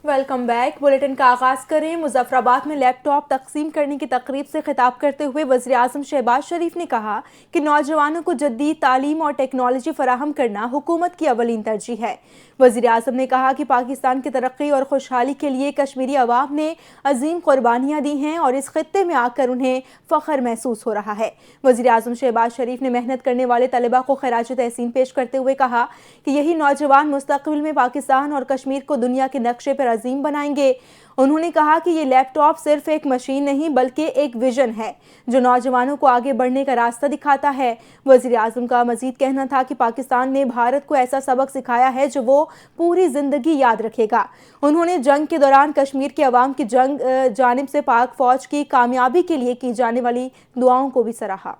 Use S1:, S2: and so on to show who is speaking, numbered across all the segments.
S1: Welcome back. Bulletin का आगाज करें। मुजफ्फराबाद में लैपटॉप तकसीम करने की तकरीब से खिताब करते हुए वज़ीर आज़म शहबाज शरीफ ने कहा कि नौजवानों को जदीद तालीम और टेक्नोलॉजी फराहम करना हुकूमत की अवलीन तरजीह है। वज़ीर आज़म ने कहा कि पाकिस्तान की तरक्की और खुशहाली के लिए कश्मीरी अवाम ने अजीम कुर्बानियाँ दी हैं और इस खित्ते में आकर उन्हें फ़ख्र महसूस हो रहा है। वज़ीर आज़म शहबाज शरीफ ने मेहनत करने वाले तलबा को खिराज तहसीन पेश करते हुए कहा कि यही नौजवान मुस्तक़बिल में पाकिस्तान और कश्मीर को दुनिया के नक्शे पर अजीम बनाएंगे। उन्होंने कहा कि ये लैपटॉप सिर्फ एक मशीन नहीं बल्कि एक विजन है जो नौजवानों को आगे बढ़ने का रास्ता दिखाता है। वज़ीर आज़म का मजीद कहना था कि पाकिस्तान ने भारत को ऐसा सबक सिखाया है जो वो पूरी जिंदगी याद रखेगा। उन्होंने जंग के दौरान कश्मीर के अवाम की जानिब से पाक फौज की कामयाबी के लिए की जाने वाली दुआओं को भी सराहा।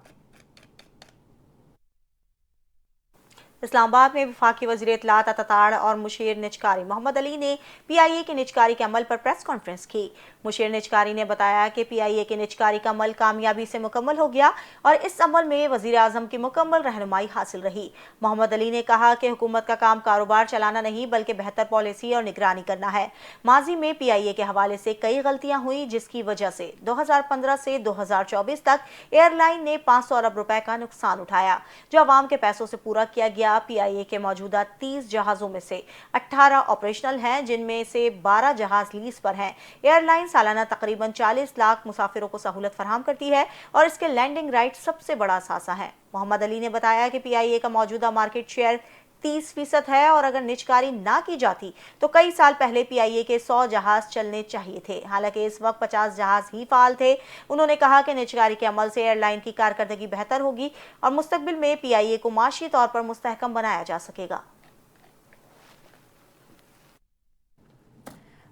S2: इस्लामाबाद में वफाकी वज़ीर इत्तलात अताताड़ और मुशीर निजकारी मोहम्मद अली ने PIA के निजकारी के अमल पर प्रेस कॉन्फ्रेंस की। मुशीर निजकारी ने बताया कि PIA के निजकारी का अमल कामयाबी से मुकम्मल हो गया और इस अमल में वज़ीर आज़म की मुकम्मल रहनुमाई हासिल रही। मोहम्मद अली ने कहा कि हुकूमत का काम कारोबार चलाना नहीं बल्कि बेहतर पॉलिसी और निगरानी करना है। माजी में PIA के हवाले से कई गलतियां हुई जिसकी वजह से 2015 से 2024 तक एयरलाइन ने 500 अरब रुपए का नुकसान उठाया जो अवाम के पैसों से पूरा किया गया। PIA के मौजूदा 30 जहाजों में से 18 ऑपरेशनल हैं जिनमें से 12 जहाज लीज पर हैं। एयरलाइन सालाना तकरीबन 40 लाख मुसाफिरों को सहूलत फराहम करती है और इसके लैंडिंग राइट सबसे बड़ा असासा है। मोहम्मद अली ने बताया कि PIA का मौजूदा मार्केट शेयर 30% है और अगर निजकारी ना की जाती तो कई साल पहले PIA के 100 जहाज चलने चाहिए थे। हालांकि इस वक्त 50 जहाज ही फाल थे। उन्होंने कहा कि निजकारी के अमल से एयरलाइन की कारकर्दगी बेहतर होगी और मुस्तकबिल में PIA को माशी तौर पर मुस्तहकम बनाया जा सकेगा।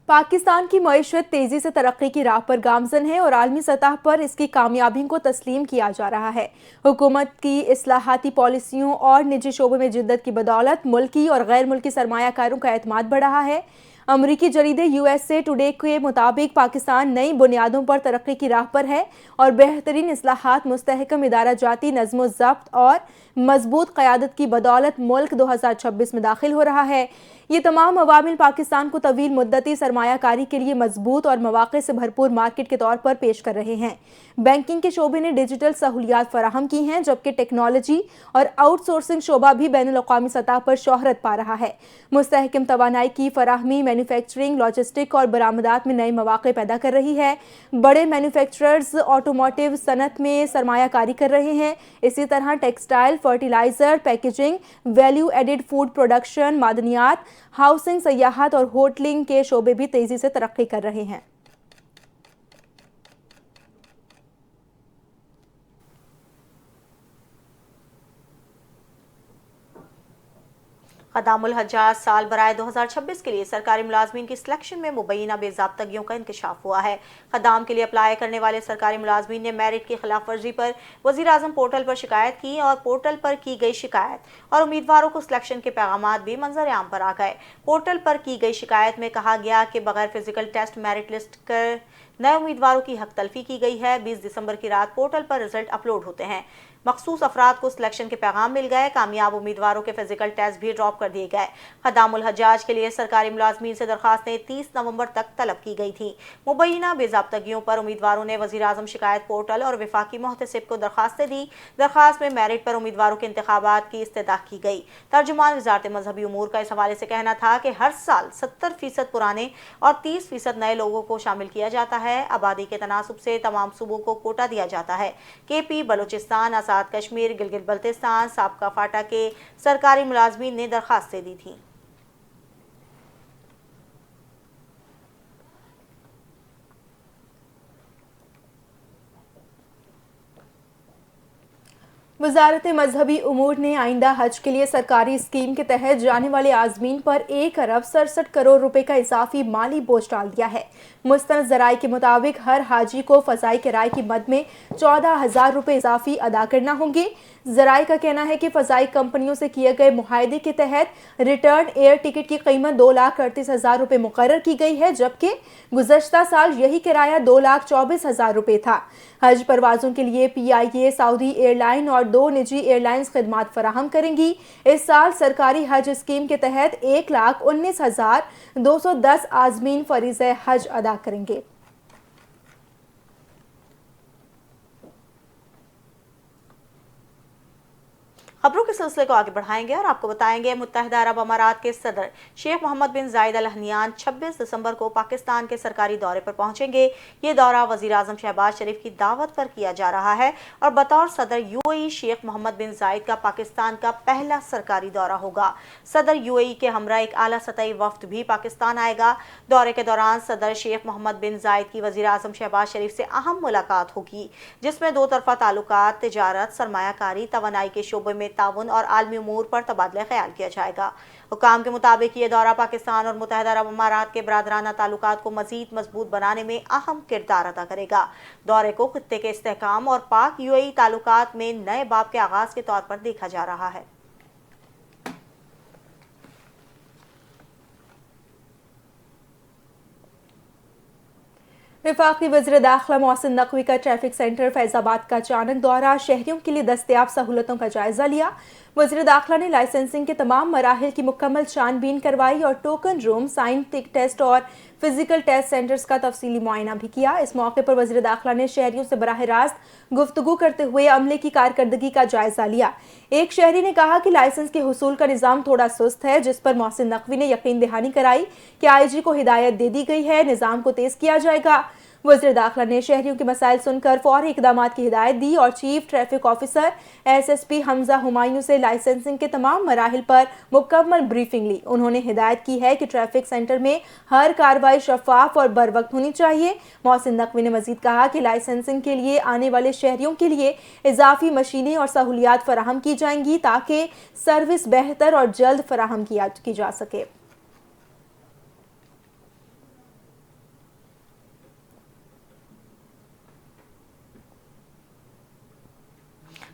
S1: पाकिस्तान की मईशत तेजी से तरक्की की राह पर गामजन है और आलमी सतह पर इसकी कामयाबी को तस्लीम किया जा रहा है। हुकूमत की इस्लाहाती पॉलिसियों और निजी शोबे में जिद्दत की बदौलत मुल्की और गैर मुल्की सरमायाकारों का एतमाद बढ़ रहा है। अमरीकी जरीदे USA टुडे के मुताबिक पाकिस्तान नई बुनियादों पर तरक्की की राह पर है और बेहतरीन इस्लाहात, मुस्तहकम इदारा जाती नज़्म ज़ब्त और मजबूत क़यादत की बदौलत मुल्क 2026 में दाखिल हो रहा है। ये तमाम अवामिल पाकिस्तान को तवील मुद्दती सरमायाकारी के लिए मजबूत और मौक़े से भरपूर मार्केट के तौर पर पेश कर रहे हैं। बैंकिंग के शोबे ने डिजिटल सहूलियात फराहम की हैं जबकि टेक्नोलॉजी और आउटसोर्सिंग शोबा भी बैनुल-अक़वामी सतह पर शोहरत पा रहा है। मुस्तहकम तवानाई की फराहमी मैन्युफैक्चरिंग, लॉजिस्टिक और बरामदात में नए मौक़े पैदा कर रही है। बड़े मैन्युफैक्चरर्स ऑटोमोटिव सनत में सरमायाकारी कर रहे हैं। इसी तरह textile, fertiliser, packaging, value added food production, मादनियात, हाउसिंग, सयाहत और होटलिंग के शोबे भी तेजी से तरक्की कर रहे हैं।
S2: ख़दामुल हज्जाज साल बराए 2026 के लिए सरकारी मुलाजमीन की सिलेक्शन में मुबैना बेज़ाब्तगियों का इंकशाफ हुआ है। ख़दाम के लिए अप्लाई करने वाले सरकारी मुलाजमीन ने मेरिट की खिलाफ वर्जी पर वज़ीर आज़म पोर्टल पर शिकायत की और पोर्टल पर की गई शिकायत और उम्मीदवारों को सिलेक्शन के पैगामात भी मंजर आम पर आ गए। पोर्टल पर की गई शिकायत में कहा गया कि बगैर फिजिकल टेस्ट मेरिट लिस्ट कर नए उम्मीदवारों की हक तलफी की गई है। 20 दिसंबर की रात पोर्टल पर रिजल्ट अपलोड होते हैं। मखसूस अफराद को सिलेक्शन के पैगाम मिल गए। कामयाब उम्मीदवारों के फिजिकल टेस्ट भी ड्रॉप कर दिए गए। ख़दामुल हज्जाज के लिए सरकारी मुलाजमीन से दरखास्तें 30 नवंबर तक तलब की गई थी। मुबैना बेज़ाब्तगियों पर उम्मीदवारों ने वज़ीर आज़म शिकायत पोर्टल और वफाकी मुहतसिब को दरखास्तें दी। दरखास्त में मेरिट पर उम्मीदवारों के इंतखाबात की इस्तदा की गई। तर्जुमान वज़ारत मजहबी उमूर का इस हवाले से कहना था कि हर साल 70% पुराने और 30% नए लोगों को शामिल किया जाता है। आबादी के तनासुब से तमाम सूबों को कोटा दिया जाता है। KP, बलूचिस्तान, आज़ाद कश्मीर, गिलगित बल्तिस्तान, साबका फाटा के सरकारी मुलाजमीन ने दरखास्तें दी थी।
S1: वज़ारत मजहबी उमूर ने आइंदा हज के लिए सरकारी स्कीम के तहत जाने वाले आज़मीन पर 1 अरब 67 करोड़ रुपए का इजाफी माली बोझ डाल दिया है। मुस्तनद ज़राए के मुताबिक हर हाजी को फ़ज़ाई किराए की मद में 14,000 रुपए इजाफी अदा करना होंगे। ज़राए का कहना है कि फ़ज़ाई कंपनियों से किए गए मुआहदे के तहत रिटर्न एयर टिकट की कीमत 2,38,000 रुपये मुकर्रर की गई है, जबकि गुज़श्ता साल यही किराया 2,24,000 रुपये था। हज परवाज़ों के लिए PIA सऊदी एयरलाइन और 2 निजी एयरलाइंस खदमात फराहम करेंगी। इस साल सरकारी हज स्कीम के तहत 1,19,210 आज़मीन फ़रीज़े हज अदा करेंगे।
S2: खबरों के सिलसिले को आगे बढ़ाएंगे और आपको बताएंगे मुत्तहिदा अरब अमारात के सदर शेख मोहम्मद बिन जायद अल नहयान 26 दिसंबर को पाकिस्तान के सरकारी दौरे पर पहुंचेंगे। ये दौरा वजीर आजम शहबाज शरीफ की दावत पर किया जा रहा है और बतौर सदर UAE शेख मोहम्मद बिन जायद का पाकिस्तान का पहला सरकारी दौरा होगा। सदर UAE के हमरा एक आला सतही वफ्द भी पाकिस्तान आएगा। दौरे के दौरान सदर शेख मोहम्मद बिन जायद की वजीर आजम शहबाज शरीफ से अहम मुलाकात होगी, जिसमें दो तरफा ताल्लुकात, तिजारत, सरमायाकारी, तवानाई के शोबे में ताउन और आलमी उमूर पर तबादला ख्याल किया जाएगा। हुकाम के मुताबिक ये दौरा पाकिस्तान और मुत्तहिदा अरब अमारात के बरादराना ताल्लुकात को मजीद मजबूत बनाने में अहम किरदार अदा करेगा। दौरे को खित्ते के इस्तेहकाम और पाक UAE ताल्लुकात में नए बाब के आगाज के तौर पर देखा जा रहा है।
S1: वफाकी वज़ीर दाखिला मोहसिन नकवी का ट्रैफिक सेंटर फैज़ाबाद का अचानक दौरा, शहरियों के लिए दस्तयाब सहूलतों का जायजा लिया। वज़ीर दाखिला ने लाइसेंसिंग के तमाम मराहिल की मुकम्मल छानबीन करवाई और टोकन रूम, साइंटिफिक टेस्ट और फिजिकल टेस्ट सेंटर्स का तफसीली मुआयना भी किया। इस मौके पर वज़ीर दाखिला ने शहरियों से बराह रास्त गुफ्तगू करते हुए अमले की कारकर्दगी का जायजा लिया। एक शहरी ने कहा कि लाइसेंस के हुसूल का निज़ाम थोड़ा सुस्त है, जिस पर मोहसिन नकवी ने यकीन दहानी कराई कि IG को हिदायत दे दी गई है, निज़ाम को तेज़ किया जाएगा। वज़ीर दाखिला ने शहरियों के मसाइल सुनकर फौरी इक़दामात की हिदायत दी और chief traffic officer SSP Hamza Humayun से लाइसेंसिंग के तमाम मराहिल पर मुकम्मल ब्रीफिंग ली। उन्होंने हिदायत की है कि ट्रैफिक सेंटर में हर कार्रवाई शफाफ और बर वक्त होनी चाहिए। मोहसिन नकवी ने मजीद कहा कि लाइसेंसिंग के लिए आने वाले शहरियों के लिए इजाफी मशीनें और सहूलियात फराहम की जाएंगी ताकि सर्विस बेहतर और जल्द फराहम की जा सके।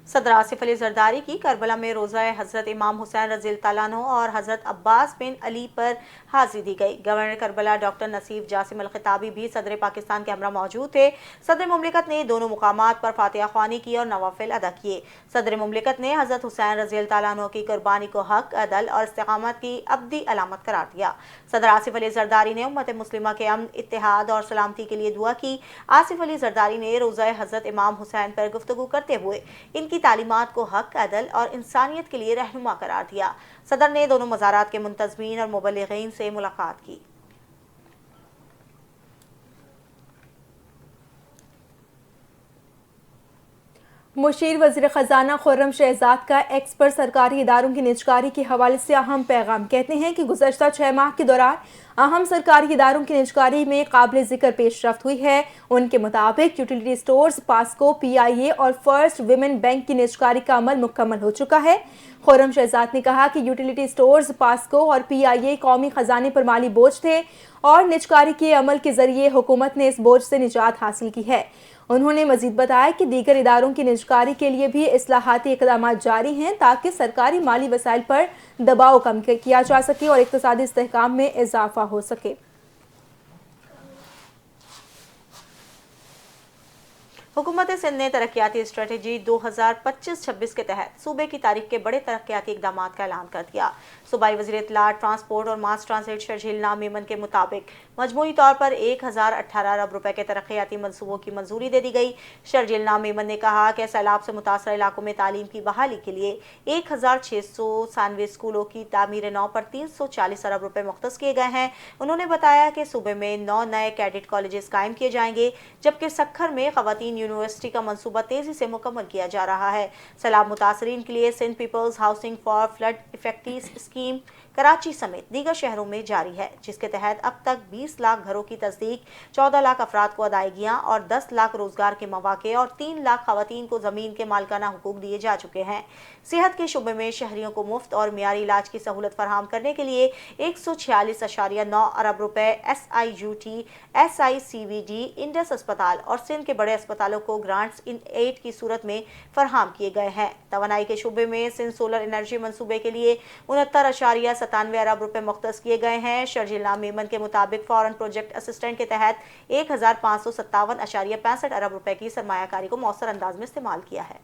S2: सदर आसिफ अली जरदारी की करबला में रोज़ा हज़रत इमाम हुसैन रज़ी तआला अन्हु और हज़रत अब्बास बिन अली पर हाजिरी दी गई। गवर्नर करबला डॉक्टर नसीफ जासिम अल खिताबी भी सदर पाकिस्तान के हमरा मौजूद थे। सदर मुमलिकत ने दोनों मुकामात पर फातिहा ख्वानी की और नवाफिल अदा किए। सदर मुमलिकत ने हज़रत हुसैन रज़ी तआला अन्हु की कुर्बानी को हक, अदल और इस्तिकामत की अब्दी अलामत करार दिया। सदर आसिफ अली जरदारी ने उम्मत मुस्लिमा के अमन, इत्तेहाद और सलामती के लिए दुआ की। आसिफ अली जरदारी ने रोज़ा हज़रत इमाम हुसैन पर गुफ्तगू करते हुए इनकी तालीमात को हक, अदल और इंसानियत के लिए रहनुमा करार दिया। सदर ने दोनों मज़ारात के मुंतज़मीन और मुबल्लिगीन से मुलाकात की।
S1: मुशीर वज़ीर ख़ज़ाना खुर्रम शहजाद का एक्स पर सरकारी इदारों की निजकारी के हवाले से अहम पैगाम। कहते हैं कि गुज़श्ता 6 माह के दौरान अहम सरकारी इदारों की निजकारी में काबिल ज़िक्र पेशरफ्त हुई है। उनके मुताबिक यूटिलिटी स्टोर्स, पास्को, PIA और फर्स्ट विमेन बैंक की निजकारी का अमल मुकम्मल हो चुका है। खुर्रम शहजाद ने कहा कि यूटिलिटी स्टोर्स, पास्को और PIA कौमी खजाने पर माली बोझ थे और निजकारी के अमल के जरिए हुकूमत ने इस बोझ से निजात हासिल की है। उन्होंने मजीद बताया कि दीगर इदारों की निजकारी के लिए भी इस्लाहाती इक़दामात जारी हैं ताकि सरकारी माली वसाइल पर दबाव कम किया जा सके और इक़्तिसादी इस्तेहकाम में इजाफा हो सके।
S2: हुकूमत सिंध ने तरक्याती स्ट्रेटजी 2025-26 के तहत सूबे की तारीख के बड़े तरक्याती इक़दाम का ऐलान कर दिया। सूबाई वज़ीर इत्तलात, ट्रांसपोर्ट और मास ट्रांसिट शर्जील नामीमन के मुताबिक मजमूई तौर पर 1018 अरब रुपए के तरक्याती मनसूबों की मंजूरी दे दी गई। शर्जील नामीमन ने कहा कि सैलाब से मुतासर इलाकों में तालीम की बहाली के लिए 1696 स्कूलों की तामीर नौ पर 340 अरब रुपए मुख्तस किए गए हैं। उन्होंने बताया कि सूबे में 9 नए कैडेट कॉलेजेस कायम किए जाएंगे, जबकि सखर में खवातीन यूनिवर्सिटी का मंसूबा तेजी से मुकम्मल किया जा रहा है। सैलाब मुतासरीन के लिए Sindh people's housing for flood effective scheme Karachi समेत दीगर शहरों में जारी है, जिसके तहत अब तक 20 लाख घरों की तस्दीक, 14 लाख अफराद को अदायगियाँ और 10 लाख रोजगार के मौके और 3 लाख खवातीन को ज़मीन के मालकाना हुकूक दिए जा चुके हैं। सेहत के शुबे में शहरियों को मुफ्त और मियारी इलाज की सहूलत फराहम करने के लिए 146.9 अरब रुपए SIUT, SICVD, इंडस अस्पताल और सिंध के बड़े अस्पतालों والوں کو گرانٹس ان ایڈ کی صورت میں فراہم کیے گئے ہیں۔ توانائی کے شعبے میں سندھ سولر انرجی منصوبے کے لیے 69.97 ارب روپے مختص کیے گئے ہیں۔ شرجیل میمن کے مطابق فورن پروجیکٹ اسسٹنٹ کے تحت 1557.65 ارب روپے کی سرمایہ کاری کو مؤثر انداز میں استعمال کیا ہے۔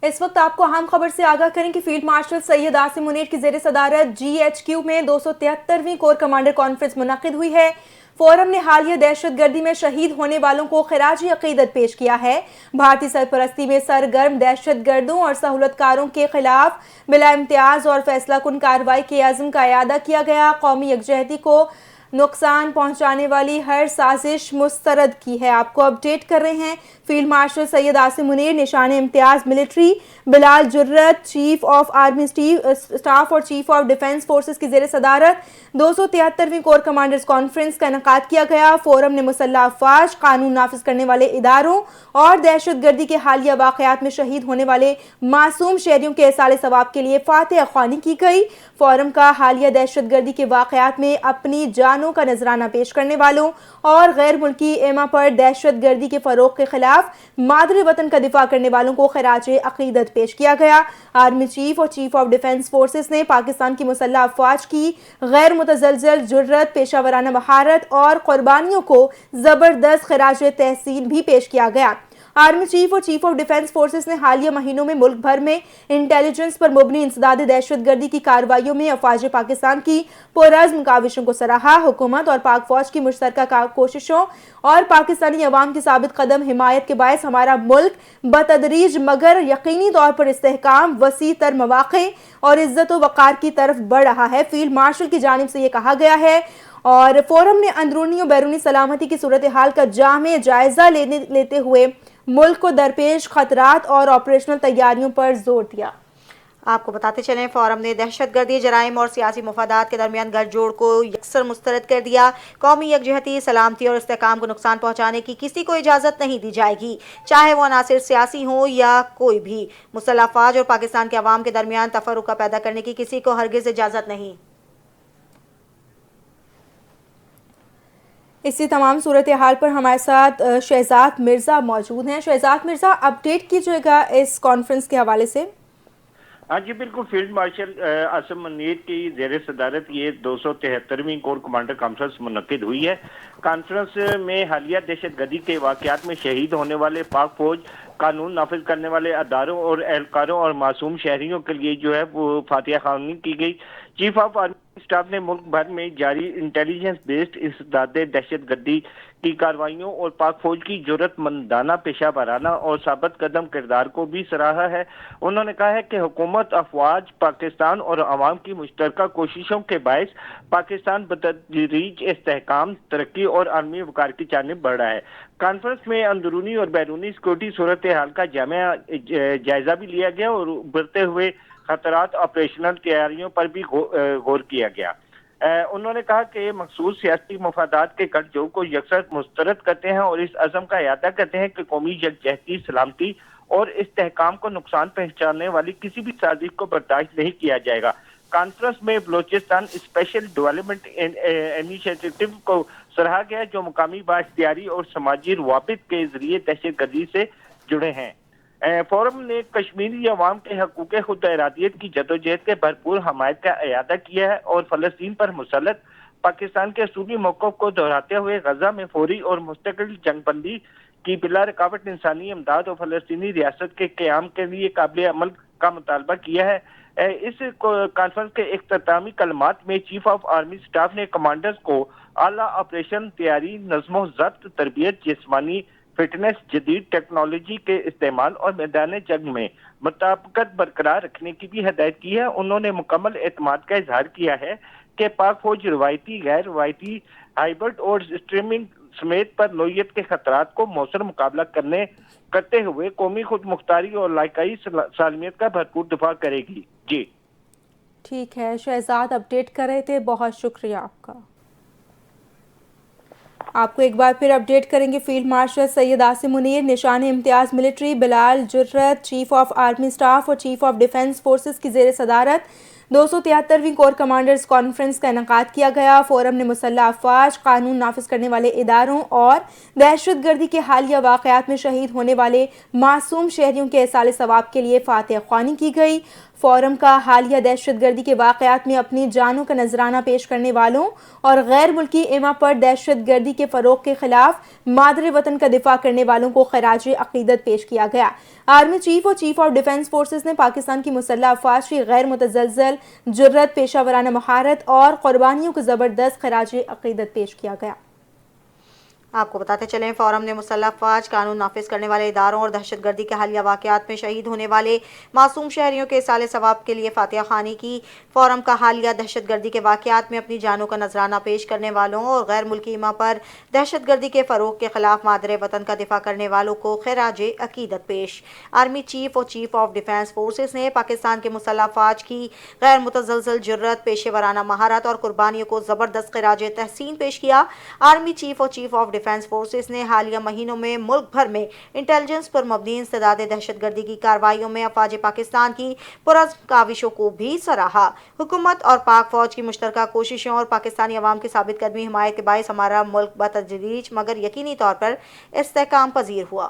S1: اس وقت آپ کو اہم خبر سے آگاہ کریں کہ فیلڈ مارشل سید عاصم منیر کی زیر صدارت GHQ میں 273ویں کور کمانڈر کانفرنس منعقد ہوئی ہے۔ فورم نے حالیہ دہشت گردی میں شہید ہونے والوں کو خراج عقیدت پیش کیا ہے۔ بھارتی سرپرستی میں سرگرم دہشت گردوں اور سہولت کاروں کے خلاف بلا امتیاز اور فیصلہ کن کارروائی کے عزم کا اعادہ کیا گیا۔ قومی یکجہتی کو نقصان پہنچانے والی ہر سازش مسترد کی ہے۔ آپ کو اپڈیٹ کر رہے ہیں فیلڈ مارشل سید عاصم منیر، نشان امتیاز ملٹری بلال جرت، چیف آف آرمی اسٹاف اور چیف آف ڈیفنس فورسز کی زیر صدارت 273ویں کور کمانڈرز کانفرنس کا انعقاد کیا گیا۔ فورم نے مسلح افواج، قانون نافذ کرنے والے اداروں اور دہشت گردی کے حالیہ واقعات میں شہید ہونے والے معصوم شہریوں کے ایصال ثواب کے لیے فاتحہ خوانی کی گئی۔ فورم کا حالیہ دہشت گردی کے واقعات میں اپنی جانوں کا نذرانہ پیش کرنے والوں اور غیر ملکی ایما پر دہشت گردی کے فروغ کے خلاف مادر وطن کا دفاع کرنے والوں کو خراج عقیدت پیش کیا گیا۔ آرمی چیف اور چیف آف ڈیفنس فورسز نے پاکستان کی مسلح افواج کی غیر متزلزل جرت، پیشہ ورانہ مہارت اور قربانیوں کو زبردست خراج تحسین بھی پیش کیا گیا۔ آرمی چیف اور چیف آف ڈیفنس فورسز نے حالیہ مہینوں میں ملک بھر میں انٹیلیجنس پر مبنی انسداد دہشت گردی کی کارروائیوں میں افواج پاکستان کی پرعزم کاوشوں کو سراہا۔ حکومت اور پاک فوج کی مشترکہ کوششوں اور پاکستانی عوام کی ثابت قدم حمایت کے باعث ہمارا ملک بتدریج مگر یقینی طور پر استحکام، وسیع تر مواقع اور عزت و وقار کی طرف بڑھ رہا ہے، فیلڈ مارشل کی جانب سے یہ کہا گیا ہے۔ اور فورم نے اندرونی و بیرونی سلامتی کی صورتحال کا جامع جائزہ لیتے ہوئے ملک کو درپیش خطرات اور آپریشنل تیاریوں پر زور دیا۔
S2: آپ کو بتاتے چلیں فورم نے دہشت گردی، جرائم اور سیاسی مفادات کے درمیان گٹھ جوڑ کو یکسر مسترد کر دیا۔ قومی یکجہتی، سلامتی اور استحکام کو نقصان پہنچانے کی کسی کو اجازت نہیں دی جائے گی، چاہے وہ عناصر سیاسی ہوں یا کوئی بھی۔ مسلح افواج اور پاکستان کے عوام کے درمیان تفرقہ پیدا کرنے کی کسی کو ہرگز اجازت نہیں۔
S1: اسی تمام صورتحال پر ہمارے ساتھ شہزاد مرزا موجود ہیں۔ شہزاد مرزا، اپڈیٹ کیجئے گا اس کانفرنس کے حوالے سے۔
S3: ہاں جی بالکل، فیلڈ مارشل عاصم منیر کی زیر صدارت یہ 273ویں کور کمانڈر کانفرنس منعقد ہوئی ہے۔ کانفرنس میں حالیہ دہشت گردی کے واقعات میں شہید ہونے والے پاک فوج، قانون نافذ کرنے والے اداروں اور اہلکاروں اور معصوم شہریوں کے لیے جو ہے وہ فاتحہ خوانی کی گئی۔ چیف آف آرمی اسٹاف نے ملک بھر میں جاری انٹیلیجنس بیسڈ انسداد دہشت گردی کی کارروائیوں اور پاک فوج کی جرت مندانہ، پیشہ ورانہ اور ثابت قدم کردار کو بھی سراہا ہے۔ انہوں نے کہا ہے کہ حکومت، افواج، پاکستان اور عوام کی مشترکہ کوششوں کے باعث پاکستان بتدریج استحکام، ترقی اور عالمی وقار کی جانب بڑھ رہا ہے۔ کانفرنس میں اندرونی اور بیرونی سیکورٹی صورتحال کا جامع جائزہ بھی لیا گیا اور ابھرتے ہوئے خطرات، آپریشنل تیاریوں پر بھی غور کیا گیا۔ انہوں نے کہا کہ مخصوص سیاسی مفادات کے گٹھ جوڑ کو یکسر مسترد کرتے ہیں اور اس عزم کا اعادہ کرتے ہیں کہ قومی یکجہتی، سلامتی اور استحکام کو نقصان پہنچانے والی کسی بھی سازش کو برداشت نہیں کیا جائے گا۔ کانفرنس میں بلوچستان اسپیشل ڈیولپمنٹ انیشیٹو کو سراہا گیا جو مقامی بااختیاری اور سماجی روابط کے ذریعے دہشت گردی سے جڑے ہیں۔ فورم نے کشمیری عوام کے حقوق خود ارادیت کی جدوجہد کے بھرپور حمایت کا اعادہ کیا ہے اور فلسطین پر مسلط پاکستان کے اصولی موقف کو دہراتے ہوئے غزہ میں فوری اور مستقل جنگ بندی کی بلا رکاوٹ انسانی امداد اور فلسطینی ریاست کے قیام کے لیے قابل عمل کا مطالبہ کیا ہے۔ اس کانفرنس کے اختتامی کلمات میں چیف آف آرمی اسٹاف نے کمانڈرز کو اعلیٰ آپریشن تیاری، نظم و ضبط، تربیت، جسمانی فٹنس، جدید ٹیکنالوجی کے استعمال اور میدان جنگ میں مطابقت برقرار رکھنے کی بھی ہدایت کی ہے۔ انہوں نے مکمل اعتماد کا اظہار کیا ہے کہ پاک فوج روایتی، غیر روایتی، ہائبرڈ اور اسٹریمنگ سمیت پر نوعیت کے خطرات کو مؤثر مقابلہ کرتے ہوئے قومی خود مختاری اور علاقائی سالمیت کا بھرپور دفاع کرے گی۔ جی
S1: ٹھیک ہے، شہزاد اپڈیٹ کر رہے تھے، بہت شکریہ آپ کا۔ آپ کو ایک بار پھر اپڈیٹ کریں گے. فیلڈ مارشل سید عاصم منیر نشان امتیاز ملٹری بلال جرت چیف آف آرمی سٹاف اور چیف آف ڈیفنس فورسز کی زیر صدارت 273ویں کور کمانڈرز کانفرنس کا انعقاد کیا گیا. فورم نے مسلح افواج، قانون نافذ کرنے والے اداروں اور دہشت گردی کے حالیہ واقعات میں شہید ہونے والے معصوم شہریوں کے ایصال ثواب کے لیے فاتح خوانی کی گئی. فورم کا حالیہ دہشت گردی کے واقعات میں اپنی جانوں کا نذرانہ پیش کرنے والوں اور غیر ملکی ایما پر دہشت گردی کے فروغ کے خلاف مادر وطن کا دفاع کرنے والوں کو خراج عقیدت پیش کیا گیا. آرمی چیف اور چیف آف ڈیفنس فورسز نے پاکستان کی مسلح افواج کی غیر متزلزل جرت، پیشہ ورانہ مہارت اور قربانیوں کو زبردست خراج عقیدت پیش کیا گیا.
S2: آپ کو بتاتے چلیں فورم نے مسلح افواج، قانون نافذ کرنے والے اداروں اور دہشت گردی کے حالیہ واقعات میں شہید ہونے والے معصوم شہریوں کے ایصال ثواب کے لیے فاتحہ خوانی کی. فورم کا حالیہ دہشت گردی کے واقعات میں اپنی جانوں کا نذرانہ پیش کرنے والوں اور غیر ملکی ایما پر دہشت گردی کے فروغ کے خلاف مادر وطن کا دفاع کرنے والوں کو خراج عقیدت پیش. آرمی چیف اور چیف آف ڈیفنس فورسز نے پاکستان کے مسلح افواج کی غیر متزلزل جرت، پیشہ ورانہ مہارت اور قربانیوں کو زبردست خراج تحسین پیش کیا. آرمی چیف اور چیف آف ڈیفنس فورسز نے حالیہ مہینوں میں ملک بھر میں انٹیلیجنس پر مبنی انسداد دہشت گردی کی کارروائیوں میں افواج پاکستان کی پرعزم کاوشوں کو بھی سراہا. حکومت اور پاک فوج کی مشترکہ کوششوں اور پاکستانی عوام کی ثابت قدمی حمایت کے باعث ہمارا ملک بتدریج مگر یقینی طور پر استحکام پذیر ہوا.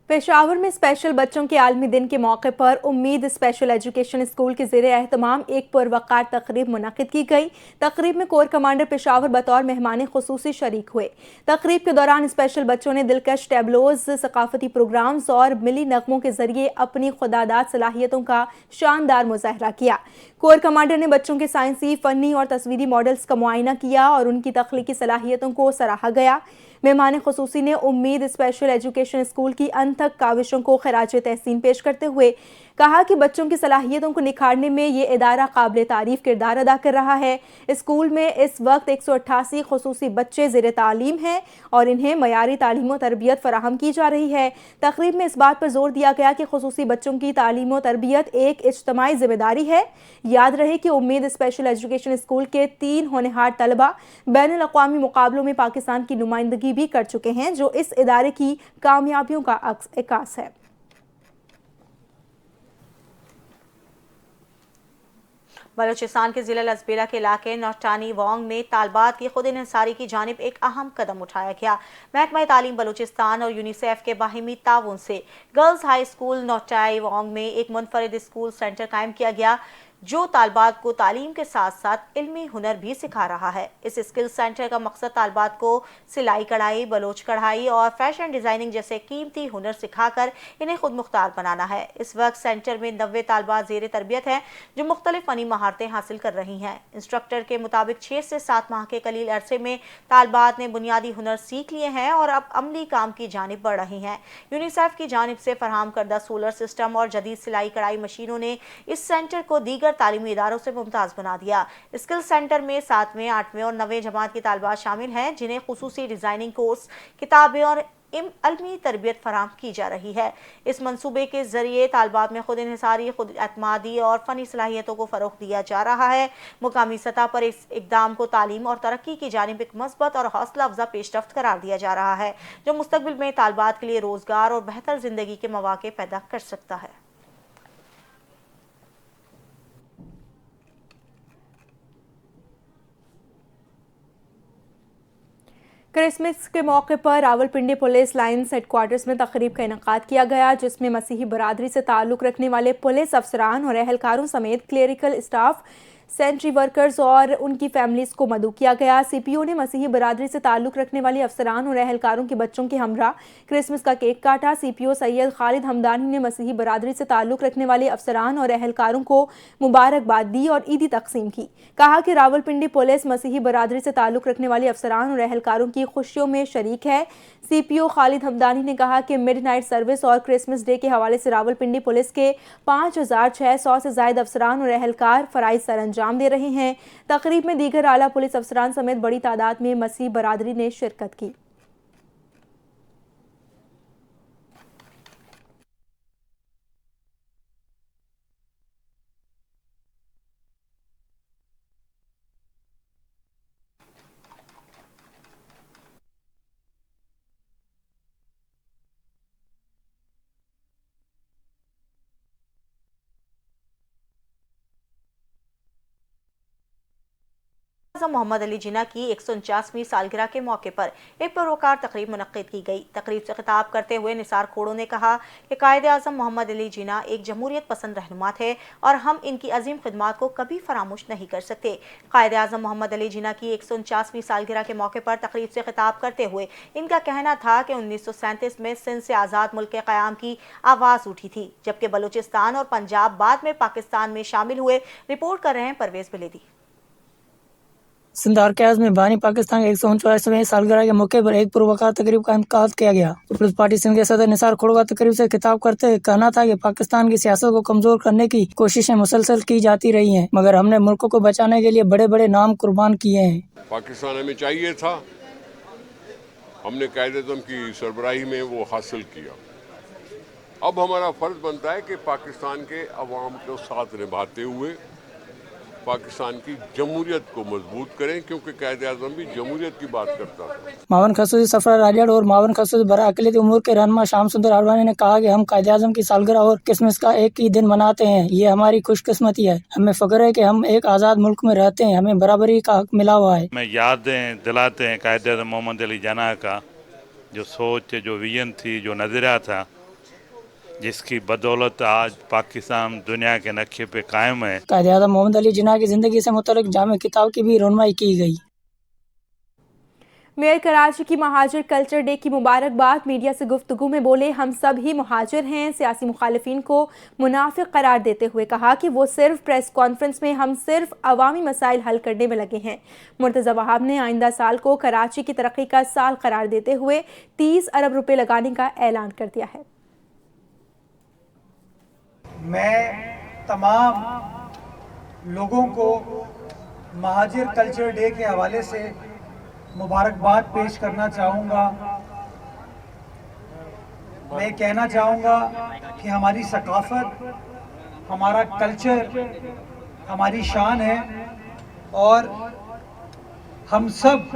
S1: پشاور میں اسپیشل بچوں کے عالمی دن کے موقع پر امید اسپیشل ایجوکیشن اسکول کے زیر اہتمام ایک پروقار تقریب منعقد کی گئی. تقریب میں کور کمانڈر پشاور بطور مہمان خصوصی شریک ہوئے. تقریب کے دوران اسپیشل بچوں نے دلکش ٹیبلوز، ثقافتی پروگرامز اور ملی نغموں کے ذریعے اپنی خودداد صلاحیتوں کا شاندار مظاہرہ کیا. کور کمانڈر نے بچوں کے سائنسی، فنی اور تصویری ماڈلز کا معائنہ کیا اور ان کی تخلیقی صلاحیتوں کو سراہا گیا. مہمان خصوصی نے امید اسپیشل ایجوکیشن اسکول کی انتھک کاوشوں کو خراج تحسین پیش کرتے ہوئے کہا کہ بچوں کی صلاحیتوں کو نکھارنے میں یہ ادارہ قابل تعریف کردار ادا کر رہا ہے. اسکول میں اس وقت 188 خصوصی بچے زیر تعلیم ہیں اور انہیں معیاری تعلیم و تربیت فراہم کی جا رہی ہے. تقریب میں اس بات پر زور دیا گیا کہ خصوصی بچوں کی تعلیم و تربیت ایک اجتماعی ذمہ داری ہے. یاد رہے کہ امید اسپیشل ایجوکیشن اسکول کے 3 ہونہار طلبہ بین الاقوامی مقابلوں میں پاکستان کی نمائندگی بھی کر چکے ہیں، جو اس ادارے کی کامیابیوں کا عکاس ہے.
S2: بلوچستان کے ضلع لسبیلا کے علاقے نوٹانی وانگ میں طالبات کی خود انحصاری کی جانب ایک اہم قدم اٹھایا گیا. محکمہ تعلیم بلوچستان اور یونیسیف کے باہمی تعاون سے گرلز ہائی اسکول نوٹائی وانگ میں ایک منفرد اسکول سینٹر قائم کیا گیا جو طالبات کو تعلیم کے ساتھ ساتھ علمی ہنر بھی سکھا رہا ہے. اس اسکل سینٹر کا مقصد طالبات کو سلائی کڑھائی، بلوچ کڑھائی اور فیشن ڈیزائننگ جیسے قیمتی ہنر سکھا کر انہیں خود مختار بنانا ہے. اس وقت سینٹر میں 90 طالبات زیر تربیت ہیں جو مختلف فنی مہارتیں حاصل کر رہی ہیں. انسٹرکٹر کے مطابق 6 سے 7 ماہ کے قلیل عرصے میں طالبات نے بنیادی ہنر سیکھ لیے ہیں اور اب عملی کام کی جانب بڑھ رہی ہیں. یونیسیف کی جانب سے فراہم کردہ سولر سسٹم اور جدید سلائی کڑھائی مشینوں نے اس سینٹر کو دیگر تعلیمی اداروں سے ممتاز بنا دیا. اسکل سینٹر میں 7ویں، 8ویں اور 9ویں جماعت کی طالبات شامل ہیں جنہیں خصوصی ڈیزائننگ کورس، کتابیں اور علمی تربیت فراہم کی جا رہی ہے. اس منصوبے کے ذریعے طالبات میں خود انحصاری، خود اعتمادی اور فنی صلاحیتوں کو فروغ دیا جا رہا ہے. مقامی سطح پر اس اقدام کو تعلیم اور ترقی کی جانب ایک مثبت اور حوصلہ افزا پیش رفت قرار دیا جا رہا ہے جو مستقبل میں طالبات کے لیے روزگار اور بہتر زندگی کے مواقع پیدا کر سکتا ہے.
S1: کرسمس کے موقع پر Rawalpindi police lines headquarters میں تقریب کا انعقاد کیا گیا جس میں مسیحی برادری سے تعلق رکھنے والے پولیس افسران اور اہلکاروں سمیت کلیریکل اسٹاف، سینٹری ورکرز اور ان کی فیملیز کو مدعو کیا گیا. سی پی او نے مسیحی برادری سے تعلق رکھنے والے افسران اور اہلکاروں کے بچوں کے ہمراہ کرسمس کا کیک کاٹا. سی پی او سید خالد ہمدانی نے مسیحی برادری سے تعلق رکھنے والے افسران اور اہلکاروں کو مبارکباد دی اور عیدی تقسیم کی. کہا کہ راولپنڈی پولیس مسیحی برادری سے تعلق رکھنے والے افسران اور اہلکاروں کی خوشیوں میں شریک ہے. سی پی او خالد ہمدانی نے کہا کہ مڈ نائٹ سروس اور کرسمس ڈے کے حوالے سے راولپنڈی پولیس کے 5600 سے زائد افسران اور اہلکار فرائض سر انجام دے رہے ہیں. تقریب میں دیگر اعلیٰ پولیس افسران سمیت بڑی تعداد میں مسیحی برادری نے شرکت کی.
S2: आज़म मोहम्मद अली जिन्ना की 149वीं सालगिरह के मौके पर एक पुरवकार तकरीब मुनक्किद की गई। तकरीब से खिताब करते हुए निसार खोड़ो ने कहा कि कायदे आज़म मोहम्मद अली जिन्ना एक जमहूरियत पसंद रहनुमा थे और हम इनकी अजीम खिदमात को कभी फरामोश नहीं कर सकते। कायदे आज़म मोहम्मद अली जिन्ना की 149वीं सालगिरह के मौके पर तकरीब से खिताब करते हुए इनका कहना था कि 1937 में सिंध से आज़ाद मुल्क के क़याम की आवाज़ उठी थी, जबकि बलूचिस्तान और पंजाब बाद में पाकिस्तान में शामिल हुए। रिपोर्ट कर रहे हैं परवेज बिलेदी।
S4: सिंध आर्काइव्स में बानी पाकिस्तान के 149वें सालगिरह के मौके पर एक पुरवकार तकरीब का इनेकाद किया गया। पीपल्स पार्टी सिंध के सदर निसार खोड़ो का तकरीब से खिताब करते हुए कहना था कि पाकिस्तान की सियासत को कमजोर करने की कोशिशें मुसलसल की जाती रही हैं, मगर हमने मुल्क को बचाने के लिए बड़े बड़े नाम कुर्बान किए हैं।
S5: पाकिस्तान हमें चाहिए था, हमने कायदे-ए-आज़म की सरबराही में वो हासिल किया। अब हमारा फर्ज बनता है कि पाकिस्तान के अवाम को साथ निभाते हुए पाकिस्तान की जमहूरियत को मजबूत करें, क्योंकि कायदे-ए-आज़म भी जमहूरियत की बात करता था।
S4: मावन खसूसी सफरा राजड़ और मावन खसूसी बरा अक़लियती उमूर के रहनुमा शाम सुंदर हरवानी ने कहा कि हम कायदे-ए-आज़म की सालगिरह और क्रिसमस का एक ही दिन मनाते हैं। ये हमारी खुशकिस्मती है। हमें फख्र है कि हम एक आज़ाद मुल्क में रहते हैं, हमें बराबरी का हक मिला हुआ है।
S6: हमें यादें दिलाते हैं कायदे-ए-आज़म मोहम्मद अली जिन्ना का, जो सोच, जो विजन थी, जो नज़रिया था, जिसकी बदौलत आज पाकिस्तान दुनिया के नक्शे पे कायम है।
S4: कायदे-ए-आज़म मोहम्मद अली जिन्ना की जिंदगी से मुतल्लिक जामे किताब की भी रौनमाई की गई।
S1: मेयर कराची की महाजिर कल्चर डे की मुबारकबाद मीडिया से गुफ्तगू में बोले, हम सब ही महाजिर हैं। सियासी मुखालिफिन को मुनाफिक करार देते हुए कहा कि वो सिर्फ प्रेस कॉन्फ्रेंस में हम सिर्फ अवामी मसाइल हल करने में लगे हैं। मुर्तज़ा वहाब ने आइंदा साल को कराची की तरक्की का साल करार देते हुए 30 अरब रुपए लगाने का ऐलान कर दिया है।
S7: मैं तमाम लोगों को महाजिर कल्चर डे के हवाले से मुबारकबाद पेश करना चाहूँगा। मैं कहना चाहूँगा कि हमारी सकाफ़त, हमारा कल्चर हमारी शान है और हम सब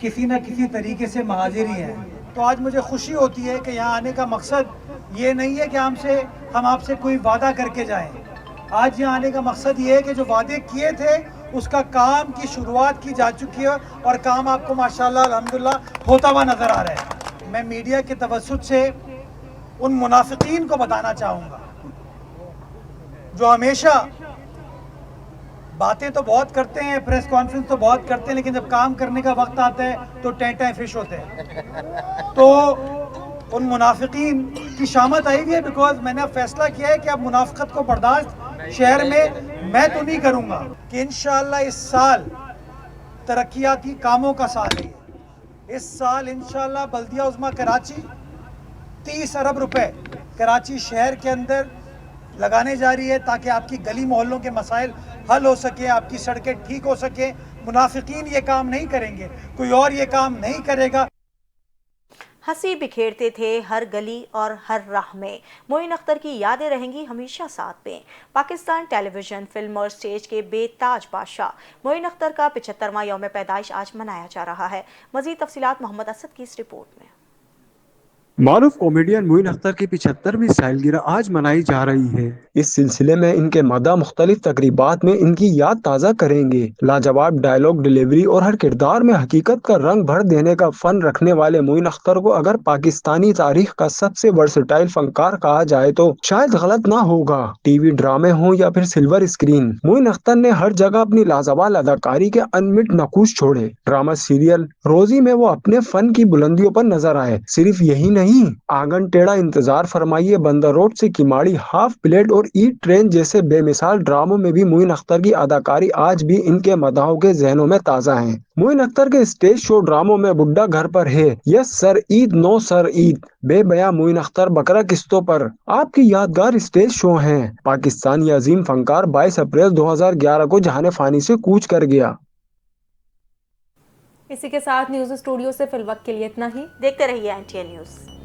S7: किसी न किसी तरीके से महाजिर ही हैं। तो आज मुझे खुशी होती है कि यहाँ आने का मकसद ये नहीं है कि हम आपसे कोई वादा करके जाएं। आज यहाँ आने का मकसद ये है कि जो वादे किए थे उसका काम की शुरुआत की जा चुकी है और काम आपको माशाल्लाह अल्हम्दुलिल्लाह होता हुआ नज़र आ रहा है। मैं मीडिया के तवज्जुह से उन मुनाफिकीन को बताना चाहूँगा जो हमेशा बातें तो बहुत करते हैं, प्रेस कॉन्फ्रेंस तो बहुत करते हैं, लेकिन जब काम करने का वक्त आता है तो टेंटा फिश होते हैं। तो उन मुनाफिकीन की शामत आई हुई है, बिकॉज मैंने अब फैसला किया है कि अब मुनाफिकत को बर्दाश्त शहर में मैं तो नहीं करूँगा, कि इंशाअल्लाह इस साल तरक्याती कामों का साल है। इस साल इंशाअल्लाह बल्दिया उज़्मा कराची 30 अरब रुपए कराची शहर के अंदर लगाने जा रही है, ताकि आपकी गली मोहल्लों के मसाइल हल हो सके, आपकी सड़कें ठीक हो सके। मुनाफिकीन ये काम नहीं करेंगे, कोई और ये काम नहीं करेगा।
S2: हंसी बिखेरते थे हर गली और हर राह में। मोइन अख्तर की यादें रहेंगी हमेशा साथ में। पाकिस्तान टेलीविजन, फिल्म और स्टेज के बेताज बादशाह मोइन अख्तर का 75वां यौम पैदाइश आज मनाया जा रहा है। मजीद तफसीलात मोहम्मद असद की इस रिपोर्ट में।
S8: मारूफ कॉमेडियन मोइन अख्तर की 75वीं सालगिरह आज मनाई जा रही है। इस सिलसिले में इनके मदा मुख्तलिफ तकरीबात में इनकी याद ताज़ा करेंगे। लाजवाब डायलॉग डिलीवरी और हर किरदार में हकीकत का रंग भर देने का फन रखने वाले मोइन अख्तर को अगर पाकिस्तानी तारीख का सबसे वर्सटाइल फनकार कहा जाए तो शायद गलत ना होगा। टीवी ड्रामे हो या फिर सिल्वर स्क्रीन, मोइन अख्तर ने हर जगह अपनी लाजवाब अदाकारी के अनमिट नकूश छोड़े। ड्रामा, सीरियल, रोजी में वो अपने फन की बुलंदियों पर नजर आए। सिर्फ यही नहीं, आंगन टेढ़ा, इंतजार फरमाइए, बंदर रोड से किमाड़ी, हाफ प्लेट और ईट ट्रेन जैसे बेमिसाल ड्रामों में भी मोइन अख्तर की अदाकारी आज भी इनके मदाहों के जहनों में ताजा है। मोइन अख्तर के स्टेज शो ड्रामों में बुड्ढा घर पर है, yes sir Eid, no sir Eid, बेबया मोइन अख्तर, बकरा किस्तों पर आपकी यादगार स्टेज शो हैं। पाकिस्तानी अजीम फनकार 22 अप्रैल 2011 को जहाने फानी से कूच कर गया।
S1: इसी के साथ न्यूज़ स्टूडियो से फिलवक्त के लिए इतना ही।
S2: देखते रहिए NTN न्यूज़।